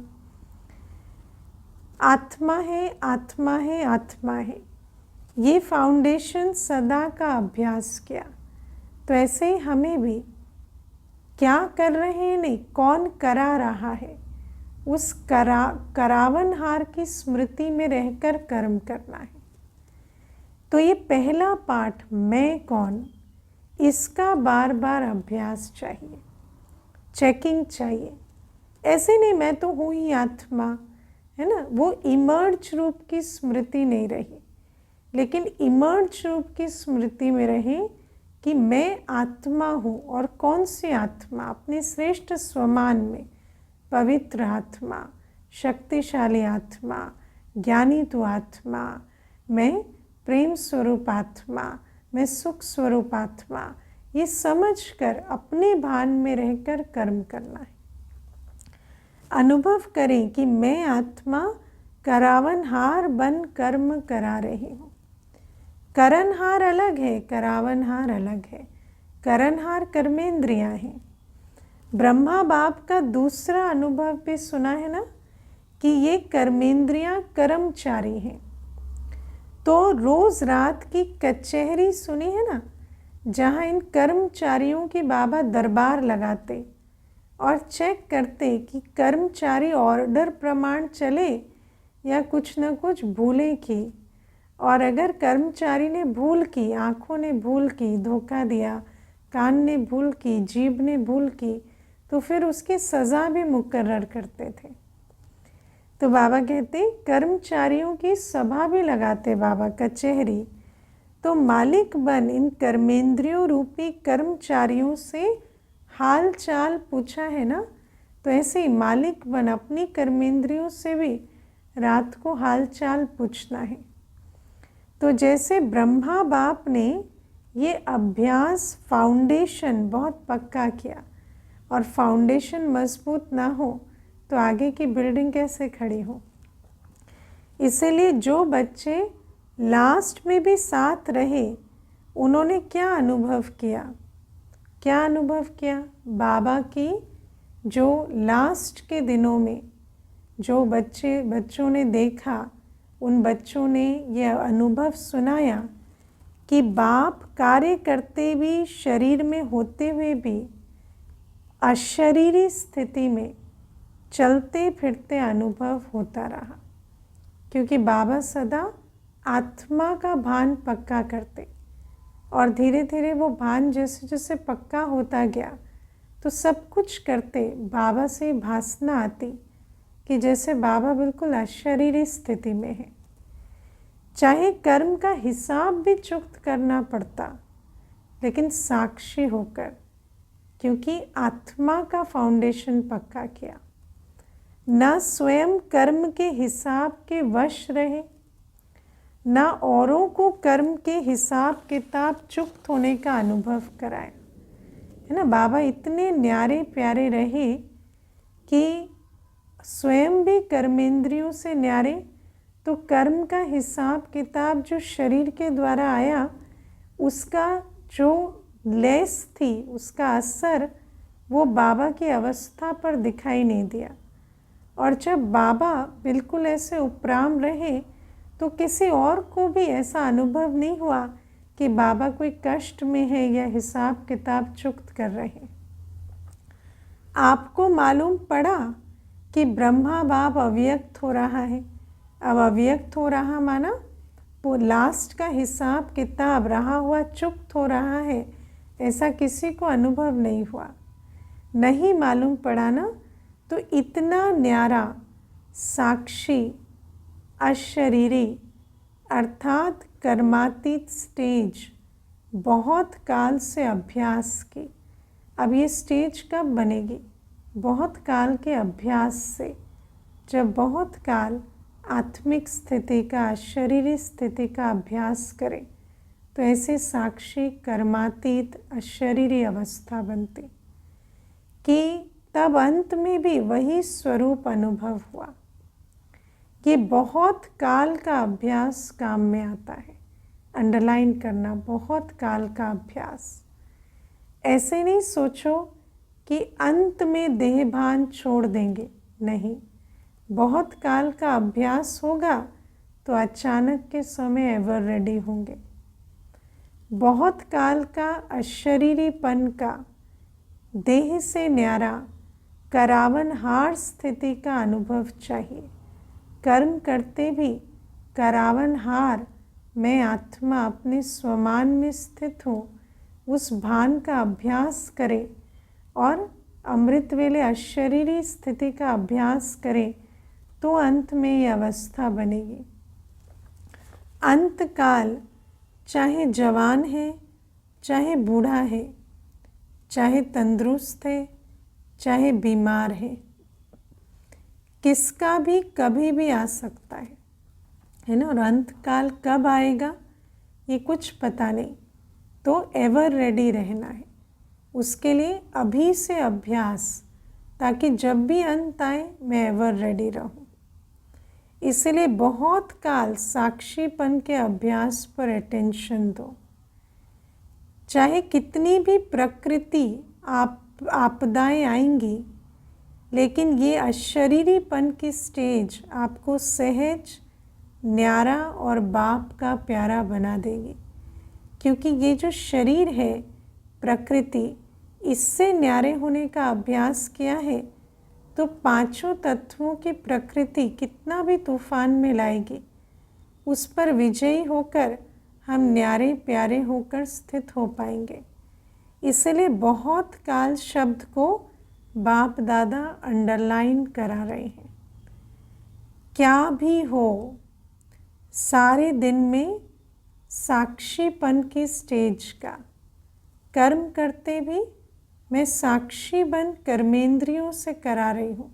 आत्मा है, आत्मा है, आत्मा है। ये फाउंडेशन सदा का अभ्यास किया। तो ऐसे ही हमें भी क्या कर रहे हैं नहीं, कौन करा रहा है, उस करावनहार की स्मृति में रहकर कर्म करना है। तो ये पहला पाठ, मैं कौन, इसका बार बार अभ्यास चाहिए, चेकिंग चाहिए। ऐसे नहीं मैं तो हूँ ही आत्मा, है ना। वो इमर्ज रूप की स्मृति नहीं रही, लेकिन इमर्ज रूप की स्मृति में रहे कि मैं आत्मा हूँ। और कौन सी आत्मा? अपने श्रेष्ठ स्वमान में, पवित्र आत्मा, शक्तिशाली आत्मा, ज्ञानी तो आत्मा, मैं प्रेम स्वरूप आत्मा, मैं सुख स्वरूप आत्मा। ये समझकर अपने भान में रहकर कर्म करना है। अनुभव करें कि मैं आत्मा करावनहार बन कर्म करा रही हूँ। करनहार अलग है, करावनहार अलग है। करनहार कर्मेंद्रियाँ हैं। ब्रह्मा बाप का दूसरा अनुभव भी सुना है ना, कि ये कर्मेंद्रियाँ कर्मचारी हैं। तो रोज़ रात की कचहरी सुनी है ना, जहाँ इन कर्मचारियों की बाबा दरबार लगाते और चेक करते कि कर्मचारी ऑर्डर प्रमाण चले या कुछ न कुछ भूले की। और अगर कर्मचारी ने भूल की, आँखों ने भूल की, धोखा दिया, कान ने भूल की, जीभ ने भूल की, तो फिर उसकी सज़ा भी मुकर्रर करते थे। तो बाबा कहते कर्मचारियों की सभा भी लगाते बाबा, कचहरी। तो मालिक बन इन कर्मेंद्रियों रूपी कर्मचारियों से हाल चाल पूछा है ना, तो ऐसे ही मालिक बन अपनी कर्मेंद्रियों से भी रात को हाल चाल पूछना है। तो जैसे ब्रह्मा बाप ने ये अभ्यास फाउंडेशन बहुत पक्का किया, और फाउंडेशन मजबूत ना हो तो आगे की बिल्डिंग कैसे खड़ी हो। इसीलिए जो बच्चे लास्ट में भी साथ रहे, उन्होंने क्या अनुभव किया? क्या अनुभव किया? बाबा की जो लास्ट के दिनों में जो बच्चों ने देखा, उन बच्चों ने यह अनुभव सुनाया कि बाप कार्य करते भी, शरीर में होते हुए भी, अशरीरी स्थिति में चलते फिरते अनुभव होता रहा। क्योंकि बाबा सदा आत्मा का भान पक्का करते, और धीरे धीरे वो भान जैसे जैसे पक्का होता गया तो सब कुछ करते बाबा से भासना आती कि जैसे बाबा बिल्कुल अशरीरी स्थिति में है, चाहे कर्म का हिसाब भी चुक्त करना पड़ता, लेकिन साक्षी होकर, क्योंकि आत्मा का फाउंडेशन पक्का किया, न स्वयं कर्म के हिसाब के वश रहे, न औरों को कर्म के हिसाब किताब चुक्त होने का अनुभव कराया, है ना। बाबा इतने न्यारे प्यारे रहे कि स्वयं भी कर्मेंद्रियों से न्यारे, तो कर्म का हिसाब किताब जो शरीर के द्वारा आया, उसका जो लेस थी, उसका असर वो बाबा की अवस्था पर दिखाई नहीं दिया। और जब बाबा बिल्कुल ऐसे उपराम रहे, तो किसी और को भी ऐसा अनुभव नहीं हुआ कि बाबा कोई कष्ट में है या हिसाब किताब चुक्त कर रहे हैं। आपको मालूम पड़ा कि ब्रह्मा बाप अव्यक्त हो रहा है। अब अव्यक्त हो रहा माना वो लास्ट का हिसाब किताब रहा हुआ चुक्त हो रहा है, ऐसा किसी को अनुभव नहीं हुआ। नहीं मालूम पड़ा ना, तो इतना न्यारा साक्षी अशरीरी अर्थात कर्मातीत स्टेज बहुत काल से अभ्यास की। अब ये स्टेज कब बनेगी? बहुत काल के अभ्यास से। जब बहुत काल आत्मिक स्थिति का, अशरीरी स्थिति का अभ्यास करें, तो ऐसे साक्षी कर्मातीत अशरीरी अवस्था बनती कि तब अंत में भी वही स्वरूप अनुभव हुआ कि बहुत काल का अभ्यास काम में आता है। अंडरलाइन करना, बहुत काल का अभ्यास। ऐसे नहीं सोचो कि अंत में देहभान छोड़ देंगे, नहीं। बहुत काल का अभ्यास होगा तो अचानक के समय एवर रेडी होंगे। बहुत काल का अशरीरीपन का, देह से न्यारा करावनहार स्थिति का अनुभव चाहिए। कर्म करते भी करावनहार, मैं आत्मा अपने स्वमान में स्थित हूँ, उस भान का अभ्यास करें और अमृत वेले अशरीरी स्थिति का अभ्यास करें, तो अंत में ये अवस्था बनेगी। अंत काल चाहे जवान है, चाहे बूढ़ा है, चाहे तंदुरुस्त है, चाहे बीमार है, किसका भी कभी भी आ सकता है ना। और अंत काल कब आएगा ये कुछ पता नहीं, तो एवर रेडी रहना है। उसके लिए अभी से अभ्यास, ताकि जब भी अंत आए मैं एवर रेडी रहूं। इसलिए बहुत काल साक्षीपन के अभ्यास पर अटेंशन दो। चाहे कितनी भी प्रकृति आपदाएं आएंगी, लेकिन ये अशरीरीपन की स्टेज आपको सहज, न्यारा और बाप का प्यारा बना देगी। क्योंकि ये जो शरीर है, प्रकृति, इससे न्यारे होने का अभ्यास किया है, तो पांचों तत्वों की प्रकृति कितना भी तूफान में लाएगी, उस पर विजयी होकर हम न्यारे प्यारे होकर स्थित हो पाएंगे। इसलिए बहुत काल शब्द को बाप दादा अंडरलाइन करा रहे हैं। क्या भी हो, सारे दिन में साक्षीपन की स्टेज का, कर्म करते भी मैं साक्षी बन कर्मेंद्रियों से करा रही हूँ,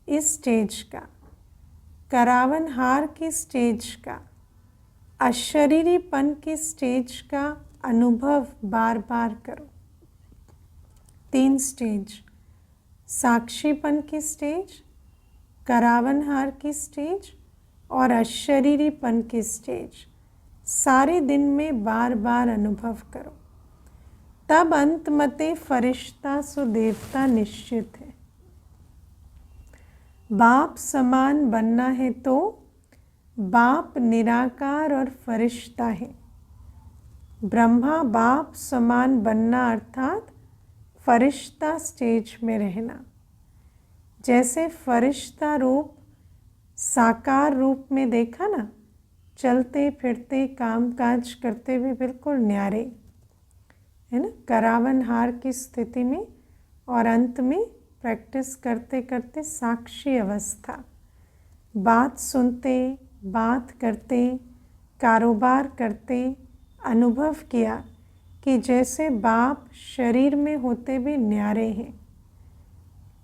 इस स्टेज का, करावनहार की स्टेज का, अशरीरीपन की स्टेज का अनुभव बार बार करो। 3 स्टेज, साक्षीपन की स्टेज, करावनहार की स्टेज और अशरीरीपन की स्टेज, सारे दिन में बार बार अनुभव करो। तब अंत मते फरिश्ता सो देवता निश्चित है। बाप समान बनना है तो बाप निराकार और फरिश्ता है। ब्रह्मा बाप समान बनना अर्थात फरिश्ता स्टेज में रहना। जैसे फरिश्ता रूप साकार रूप में देखा ना, चलते फिरते काम काज करते भी बिल्कुल न्यारे, है ना, करावनहार की स्थिति में, और अंत में प्रैक्टिस करते करते साक्षी अवस्था। बात सुनते, बात करते, कारोबार करते अनुभव किया कि जैसे बाप शरीर में होते भी न्यारे हैं।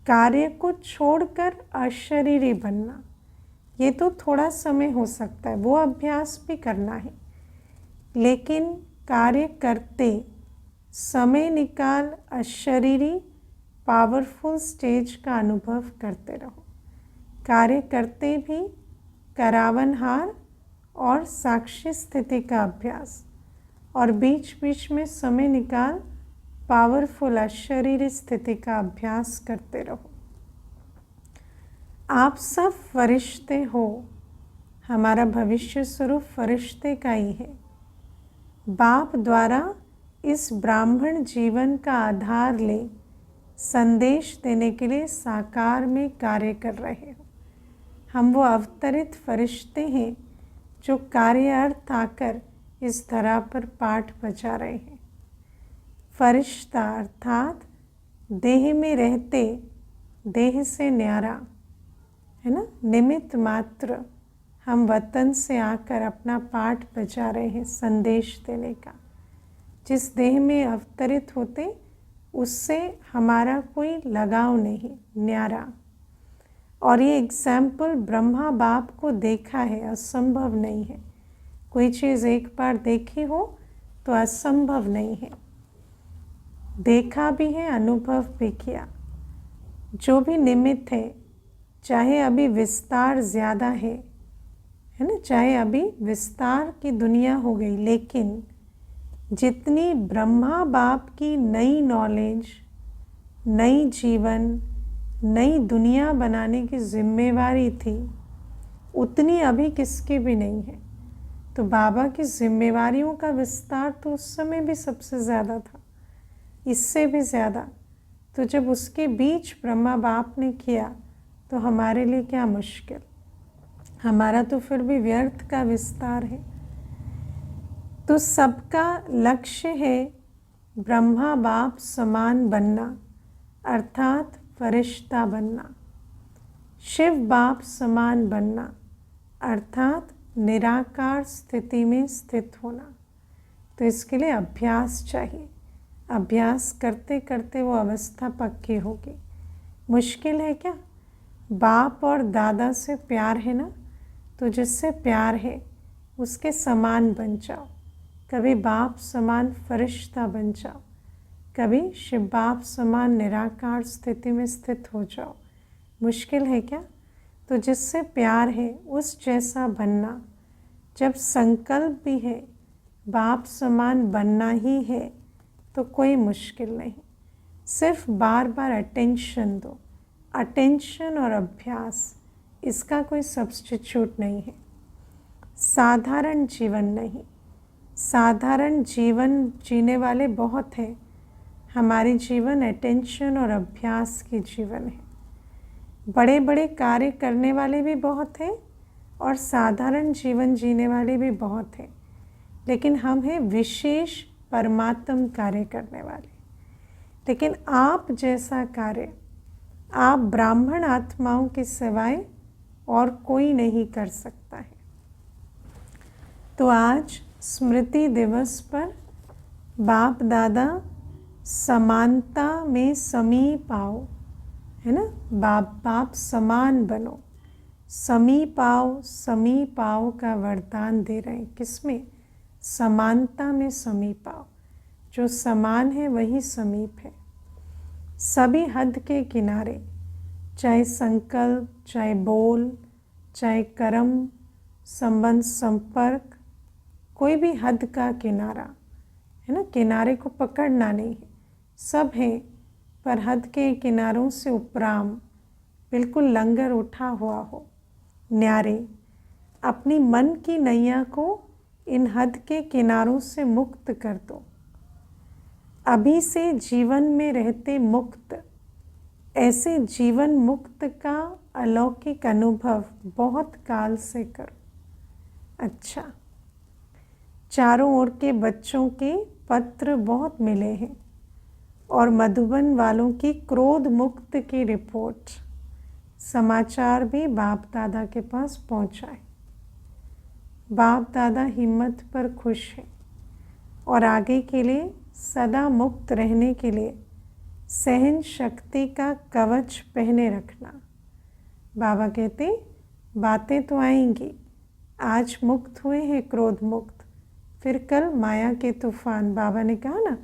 कार्य को छोड़कर अशरीरी बनना, ये तो थोड़ा समय हो सकता है, वो अभ्यास भी करना है, लेकिन कार्य करते समय निकाल अशरीरी पावरफुल स्टेज का अनुभव करते रहो। कार्य करते भी करावनहार और साक्षी स्थिति का अभ्यास, और बीच बीच में समय निकाल पावरफुल अशरीरी स्थिति का अभ्यास करते रहो। आप सब फरिश्ते हो, हमारा भविष्य स्वरूप फरिश्ते का ही है। बाप द्वारा इस ब्राह्मण जीवन का आधार ले संदेश देने के लिए साकार में कार्य कर रहे हो। हम वो अवतरित फरिश्ते हैं जो कार्यार्थ आकर इस धरा पर पाठ बजा रहे हैं। फरिश्ता अर्थात देह में रहते देह से न्यारा, है ना, निमित्त मात्र हम वतन से आकर अपना पाठ बजा रहे हैं संदेश देने का। जिस देह में अवतरित होते उससे हमारा कोई लगाव नहीं, न्यारा। और ये एग्जाम्पल ब्रह्मा बाप को देखा है, असंभव नहीं है। कोई चीज़ एक बार देखी हो तो असंभव नहीं है, देखा भी है, अनुभव भी किया। जो भी निमित्त है, चाहे अभी विस्तार ज़्यादा है ना, चाहे अभी विस्तार की दुनिया हो गई, लेकिन जितनी ब्रह्मा बाप की नई नॉलेज, नई जीवन, नई दुनिया बनाने की जिम्मेवारी थी, उतनी अभी किसकी भी नहीं है। तो बाबा की जिम्मेवारियों का विस्तार तो उस समय भी सबसे ज़्यादा था, इससे भी ज़्यादा। तो जब उसके बीच ब्रह्मा बाप ने किया तो हमारे लिए क्या मुश्किल, हमारा तो फिर भी व्यर्थ का विस्तार है। तो सबका लक्ष्य है ब्रह्मा बाप समान बनना, अर्थात फरिश्ता बनना, शिव बाप समान बनना, अर्थात निराकार स्थिति में स्थित होना। तो इसके लिए अभ्यास चाहिए। अभ्यास करते करते वो अवस्था पक्की होगी। मुश्किल है क्या? बाप और दादा से प्यार है ना, तो जिससे प्यार है उसके समान बन जाओ। कभी बाप समान फरिश्ता बन जाओ, कभी शिव बाप समान निराकार स्थिति में स्थित हो जाओ। मुश्किल है क्या? तो जिससे प्यार है उस जैसा बनना। जब संकल्प भी है बाप समान बनना ही है तो कोई मुश्किल नहीं। सिर्फ बार बार अटेंशन दो। अटेंशन और अभ्यास, इसका कोई सब्स्टिट्यूट नहीं है। साधारण जीवन नहीं, साधारण जीवन जीने वाले बहुत हैं। हमारी जीवन अटेंशन और अभ्यास की जीवन है। बड़े बड़े कार्य करने वाले भी बहुत हैं और साधारण जीवन जीने वाले भी बहुत हैं, लेकिन हम हैं विशेष परमात्म कार्य करने वाले। लेकिन आप जैसा कार्य आप ब्राह्मण आत्माओं के सिवाय और कोई नहीं कर सकता है। तो आज स्मृति दिवस पर बाप दादा समानता में समीप आओ, है ना, बाप समान बनो, समीप आओ का वरदान दे रहे हैं। किसमें? समानता में समीप आओ। जो समान है वही समीप है। सभी हद के किनारे, चाहे संकल्प, चाहे बोल, चाहे कर्म, संबंध, संपर्क, कोई भी हद का किनारा, है ना, किनारे को पकड़ना नहीं है, सब है, पर हद के किनारों से उपराम बिल्कुल लंगर उठा हुआ हो, न्यारे। अपनी मन की नैया को इन हद के किनारों से मुक्त कर दो। अभी से जीवन में रहते मुक्त, ऐसे जीवन मुक्त का अलौकिक अनुभव बहुत काल से करो। अच्छा, चारों ओर के बच्चों के पत्र बहुत मिले हैं और मधुबन वालों की क्रोध मुक्त की रिपोर्ट समाचार भी बाप दादा के पास पहुंचाए। बाप दादा हिम्मत पर खुश हैं और आगे के लिए सदा मुक्त रहने के लिए सहन शक्ति का कवच पहने रखना। बाबा कहते बातें तो आएंगी, आज मुक्त हुए हैं क्रोध मुक्त, फिर कल माया के तूफान। बाबा ने कहा ना,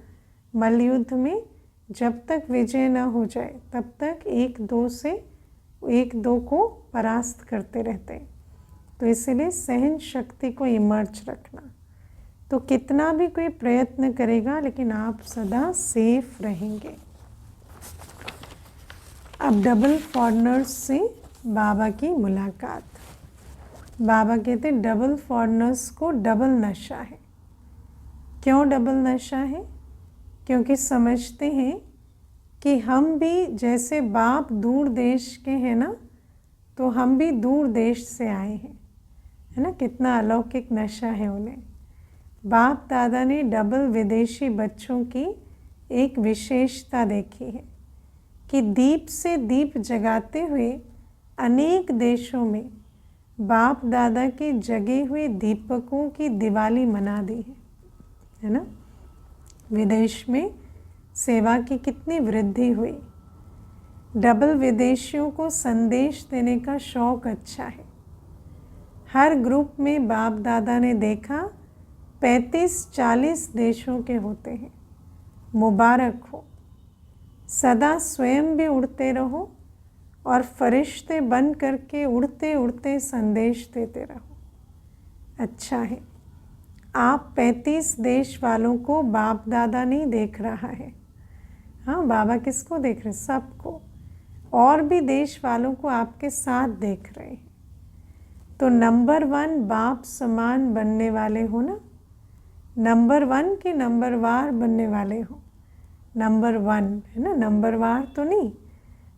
मल युद्ध में जब तक विजय न हो जाए तब तक एक दो को परास्त करते रहते हैं। तो इसलिए सहन शक्ति को इमर्ज रखना। तो कितना भी कोई प्रयत्न करेगा लेकिन आप सदा सेफ रहेंगे। अब डबल फॉरेनर्स से बाबा की मुलाकात। बाबा कहते डबल फॉरेनर्स को डबल नशा है। क्यों डबल नशा है? क्योंकि समझते हैं कि हम भी जैसे बाप दूर देश के हैं ना, तो हम भी दूर देश से आए हैं, है ना। कितना अलौकिक नशा है उन्हें। बाप दादा ने डबल विदेशी बच्चों की एक विशेषता देखी है कि दीप से दीप जगाते हुए अनेक देशों में बाप दादा के जगे हुए दीपकों की दिवाली मना दी है ना। विदेश में सेवा की कितनी वृद्धि हुई। डबल विदेशियों को संदेश देने का शौक अच्छा है। हर ग्रुप में बाप दादा ने देखा 35-40 देशों के होते हैं। मुबारक हो। सदा स्वयं भी उड़ते रहो और फरिश्ते बन करके उड़ते उड़ते संदेश देते रहो। अच्छा है। आप 35 देश वालों को बाप दादा नहीं देख रहा है। हाँ, बाबा किसको देख रहे? सबको। और भी देश वालों को आपके साथ देख रहे हैं। तो नंबर 1 बाप समान बनने वाले हो ना। नंबर 1 के नंबरवार बनने वाले हो। नंबर 1 है ना, नंबरवार तो नहीं।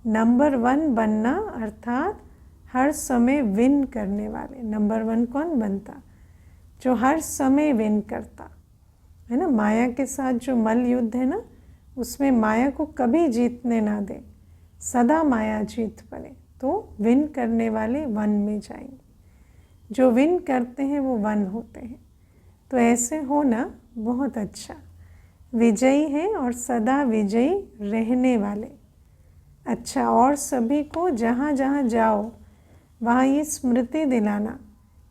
नंबर 1 बनना अर्थात हर समय विन करने वाले। नंबर 1 कौन बनता? जो हर समय विन करता है ना। माया के साथ जो मल युद्ध है ना, उसमें माया को कभी जीतने ना दे, सदा माया जीत बने। तो विन करने वाले 1 में जाएंगे। जो विन करते हैं वो 1 होते हैं। तो ऐसे होना बहुत अच्छा। विजयी है और सदा विजयी रहने वाले। अच्छा, और सभी को जहाँ जहाँ जाओ वहाँ ये स्मृति दिलाना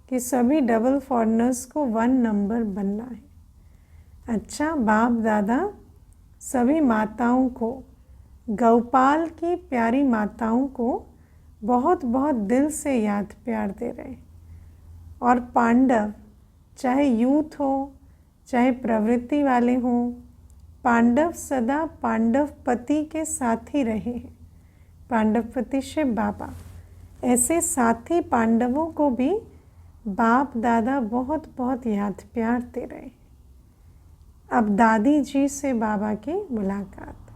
कि सभी डबल फॉरेनर्स को 1 नंबर बनना है। अच्छा, बाप दादा सभी माताओं को, गौपाल की प्यारी माताओं को बहुत बहुत दिल से याद प्यार दे रहे। और पांडव, चाहे यूथ हो चाहे प्रवृत्ति वाले हों, पांडव सदा पांडव पति के साथ ही रहे हैं। पांडव पति शिव बाबा। ऐसे साथी पांडवों को भी बाप दादा बहुत बहुत याद प्यार दे रहे हैं। अब दादी जी से बाबा की मुलाकात।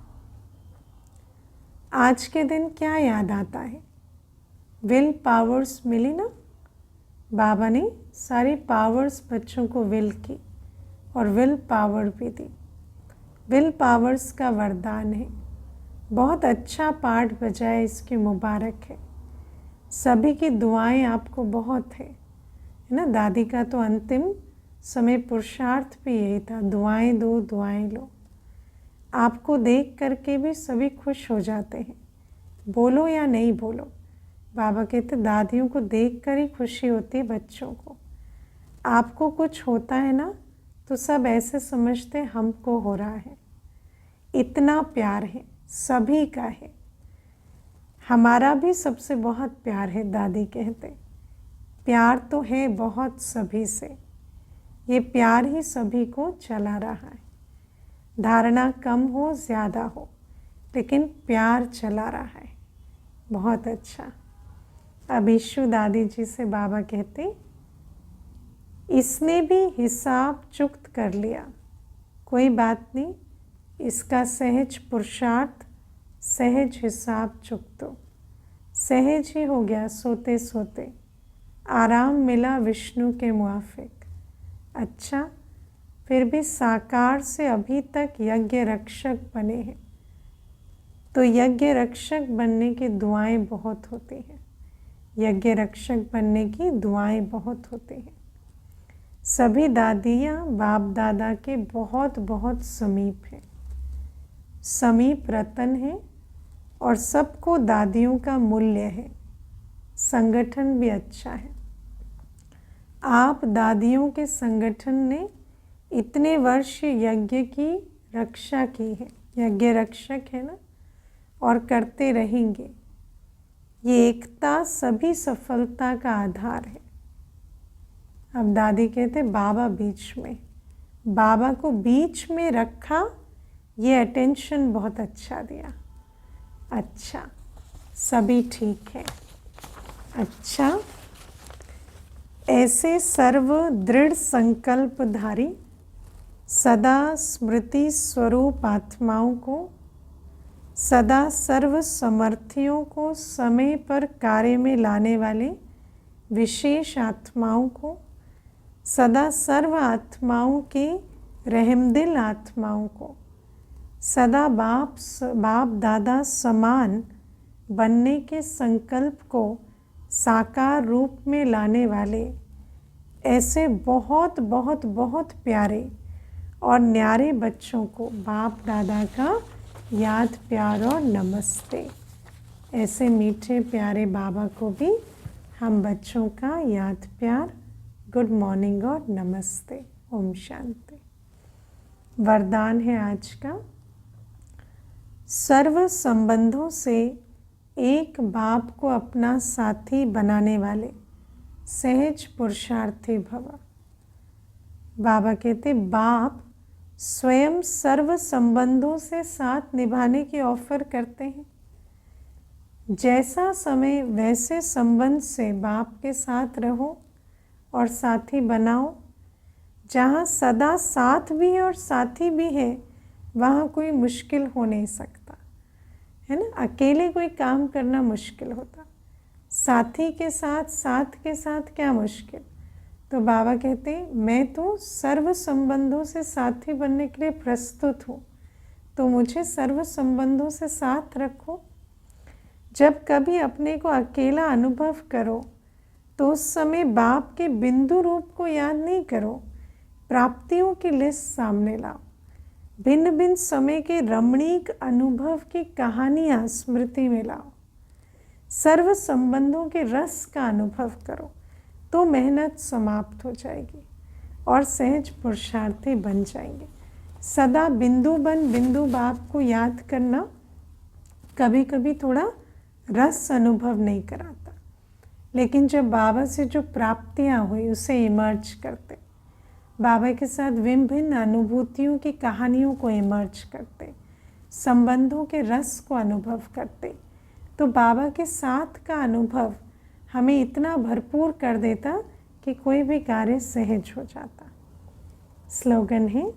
आज के दिन क्या याद आता है? विल पावर्स मिली ना। बाबा ने सारी पावर्स बच्चों को विल की और विल पावर भी दी। विल पावर्स का वरदान है। बहुत अच्छा पाठ बजाए, इसकी मुबारक है। सभी की दुआएं आपको बहुत है ना। दादी का तो अंतिम समय पुरुषार्थ भी यही था, दुआएं दो दुआएं लो। आपको देख करके भी सभी खुश हो जाते हैं, बोलो या नहीं बोलो। बाबा कहते दादियों को देख कर ही खुशी होती है बच्चों को। आपको कुछ होता है ना तो सब ऐसे समझते हमको हो रहा है। इतना प्यार है, सभी का है। हमारा भी सबसे बहुत प्यार है। दादी कहते प्यार तो है बहुत सभी से, ये प्यार ही सभी को चला रहा है। धारणा कम हो ज़्यादा हो, लेकिन प्यार चला रहा है। बहुत अच्छा। अब ईशु दादी जी से बाबा कहते इसने भी हिसाब चुक्त कर लिया, कोई बात नहीं, इसका सहज पुरुषार्थ सहज हिसाब चुकतो। सहज ही हो गया सोते सोते, आराम मिला विष्णु के मुआफिक। अच्छा, फिर भी साकार से अभी तक यज्ञ रक्षक बने हैं। तो यज्ञ रक्षक बनने की दुआएं बहुत होती हैं, यज्ञ रक्षक बनने की दुआएं बहुत होती हैं। सभी दादियाँ बाप दादा के बहुत बहुत समीप हैं, समीप रतन है और सबको दादियों का मूल्य है। संगठन भी अच्छा है। आप दादियों के संगठन ने इतने वर्ष यज्ञ की रक्षा की है, यज्ञ रक्षक है ना, और करते रहेंगे। ये एकता सभी सफलता का आधार है। अब दादी कहते बाबा बीच में, बाबा को बीच में रखा, ये अटेंशन बहुत अच्छा दिया। अच्छा, सभी ठीक है। अच्छा, ऐसे सर्व दृढ़ संकल्पधारी सदा स्मृति स्वरूप आत्माओं को, सदा सर्व समर्थियों को समय पर कार्य में लाने वाले विशेष आत्माओं को, सदा सर्व आत्माओं के रहमदिल आत्माओं को, सदा बाप दादा समान बनने के संकल्प को साकार रूप में लाने वाले ऐसे बहुत बहुत बहुत प्यारे और न्यारे बच्चों को बाप दादा का याद प्यार और नमस्ते। ऐसे मीठे प्यारे बाबा को भी हम बच्चों का याद प्यार, गुड मॉर्निंग और नमस्ते। ओम शांति। वरदान है आज का, सर्व संबंधों से एक बाप को अपना साथी बनाने वाले सहज पुरुषार्थी भव। बाबा कहते बाप स्वयं सर्व संबंधों से साथ निभाने की ऑफर करते हैं। जैसा समय वैसे संबंध से बाप के साथ रहो और साथी बनाओ। जहाँ सदा साथ भी है और साथी भी है, वहाँ कोई मुश्किल हो नहीं सकता, है ना। अकेले कोई काम करना मुश्किल होता, साथी के साथ क्या मुश्किल। तो बाबा कहते हैं मैं तो सर्व संबंधों से साथी बनने के लिए प्रस्तुत हूँ, तो मुझे सर्व संबंधों से साथ रखो। जब कभी अपने को अकेला अनुभव करो तो उस समय बाप के बिंदु रूप को याद नहीं करो, प्राप्तियों की लिस्ट सामने लाओ। भिन्न भिन्न समय के रमणीक अनुभव की कहानियाँ स्मृति में लाओ। सर्व संबंधों के रस का अनुभव करो, तो मेहनत समाप्त हो जाएगी और सहज पुरुषार्थी बन जाएंगे। सदा बिंदु बाप को याद करना कभी कभी थोड़ा रस अनुभव नहीं कराता, लेकिन जब बाबा से जो प्राप्तियाँ हुई उसे इमर्ज करते, बाबा के साथ विभिन्न अनुभूतियों की कहानियों को इमर्ज करते, संबंधों के रस को अनुभव करते, तो बाबा के साथ का अनुभव हमें इतना भरपूर कर देता कि कोई भी कार्य सहज हो जाता। स्लोगन है,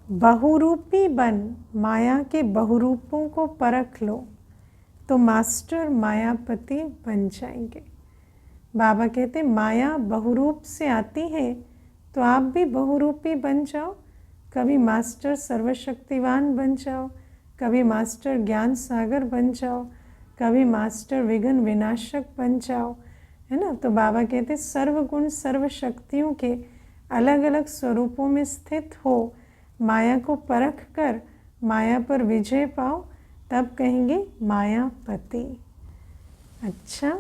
बहुरूपी बन माया के बहुरूपों को परख लो, तो मास्टर मायापति बन जाएंगे। बाबा कहते माया बहुरूप से आती है, तो आप भी बहुरूपी बन जाओ। कभी मास्टर सर्वशक्तिवान बन जाओ, कभी मास्टर ज्ञान सागर बन जाओ, कभी मास्टर विघ्न विनाशक बन जाओ, है ना। तो बाबा कहते सर्वगुण सर्व शक्तियों के अलग अलग स्वरूपों में स्थित हो, माया को परख कर माया पर विजय पाओ, तब कहेंगे मायापति। अच्छा,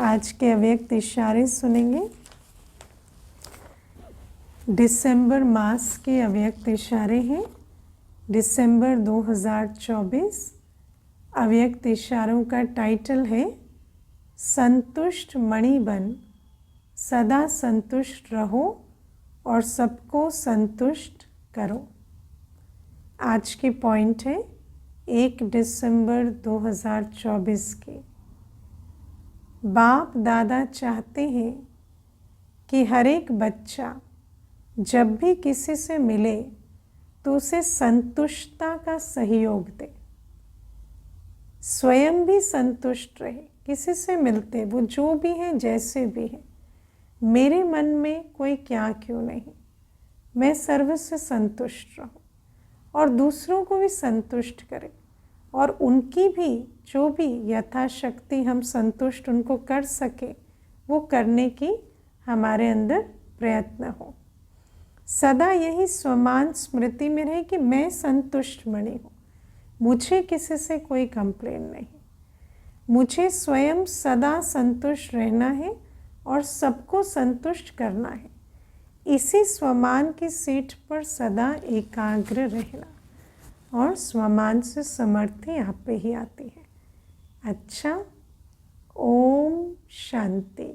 आज के अव्यक्त इशारे सुनेंगे। दिसंबर मास के अव्यक्त इशारे हैं। दिसंबर 2024। अव्यक्त इशारों का टाइटल है संतुष्ट मणि बन, सदा संतुष्ट रहो और सबको संतुष्ट करो। आज की पॉइंट है 1 दिसंबर 2024 की। बाप दादा चाहते हैं कि हर एक बच्चा जब भी किसी से मिले तो उसे संतुष्टता का सहयोग दे, स्वयं भी संतुष्ट रहे। किसी से मिलते वो जो भी है जैसे भी है, मेरे मन में कोई क्या क्यों नहीं, मैं सर्व से संतुष्ट रहूं और दूसरों को भी संतुष्ट करे। और उनकी भी जो भी यथाशक्ति हम संतुष्ट उनको कर सके वो करने की हमारे अंदर प्रयत्न हो। सदा यही स्वमान स्मृति में रहे कि मैं संतुष्ट मणि हूँ, मुझे किसी से कोई कंप्लेन नहीं, मुझे स्वयं सदा संतुष्ट रहना है और सबको संतुष्ट करना है। इसी स्वमान की सीट पर सदा एकाग्र रहना और स्वमान से समर्थि आप पे ही आती है। अच्छा, ओम शांति।